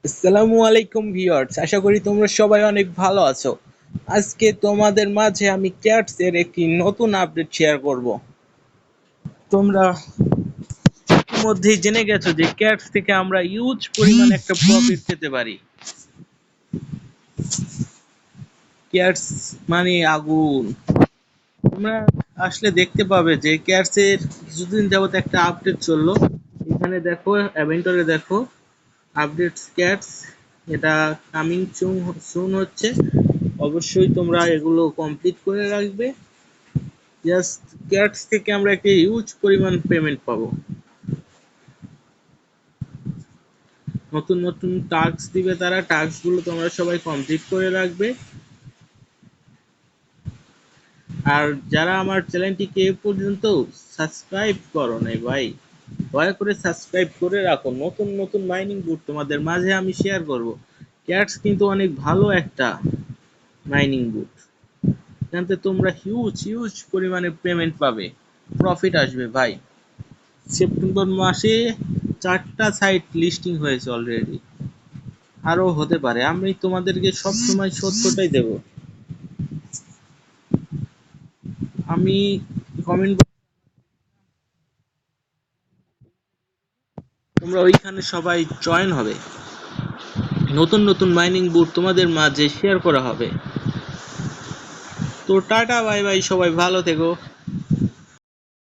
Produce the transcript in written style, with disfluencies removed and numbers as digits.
আসসালামু আলাইকুম ভিউয়ার্স, আশা করি তোমরা সবাই অনেক ভালো আছো। আজকে তোমাদের মাঝে আমি ক্যাটস এর একটি নতুন আপডেট শেয়ার করব। তোমরা ইতিমধ্যেই জেনে গেছো যে ক্যাটস থেকে আমরা হিউজ পরিমাণ একটা প্রফিট পেতে পারি। ক্যাটস মানে আগুন। তোমরা আসলে দেখতে পাবে যে ক্যাটস এর কিছুদিন যাবত একটা আপডেট চললো। এখানে দেখো, অ্যাভেন্টরে দেখো, আপডেটস ক্যাটস, এটা কামিং সুন হচ্ছে। অবশ্যই তোমরা এগুলো কমপ্লিট করে রাখবে। জাস্ট ক্যাটস থেকে আমরা একটা হিউজ পরিমাণ পেমেন্ট পাবো। নতুন নতুন টাস্ক দিবে তারা, টাস্ক গুলো তোমরা সবাই কমপ্লিট করে রাখবে। আর যারা আমার চ্যানেলটিকে এ পর্যন্ত সাবস্ক্রাইব করো নাই ভাই, দয়া করে সাবস্ক্রাইব করে রাখো। নতুন নতুন মাইনিং বুট তোমাদের মাঝে আমি শেয়ার করব। ক্যাটস কিন্তু অনেক ভালো একটা মাইনিং বুট। এখান থেকে তোমরা হিউজ হিউজ পরিমাণে পেমেন্ট পাবে, প্রফিট আসবে ভাই। সেপ্টেম্বর মাসে 4টা সাইট লিস্টিং হয়েছে অলরেডি, আরো হতে পারে। আমি তোমাদেরকে সব সময় সত্যটাই দেব। আমি কমেন্ট, তোমরা ওইখানে সবাই জয়েন হবে। নতুন নতুন মাইনিং বুট তোমাদের মাঝে শেয়ার করা হবে। তো টাটা, বাই বাই, সবাই ভালো থেকো।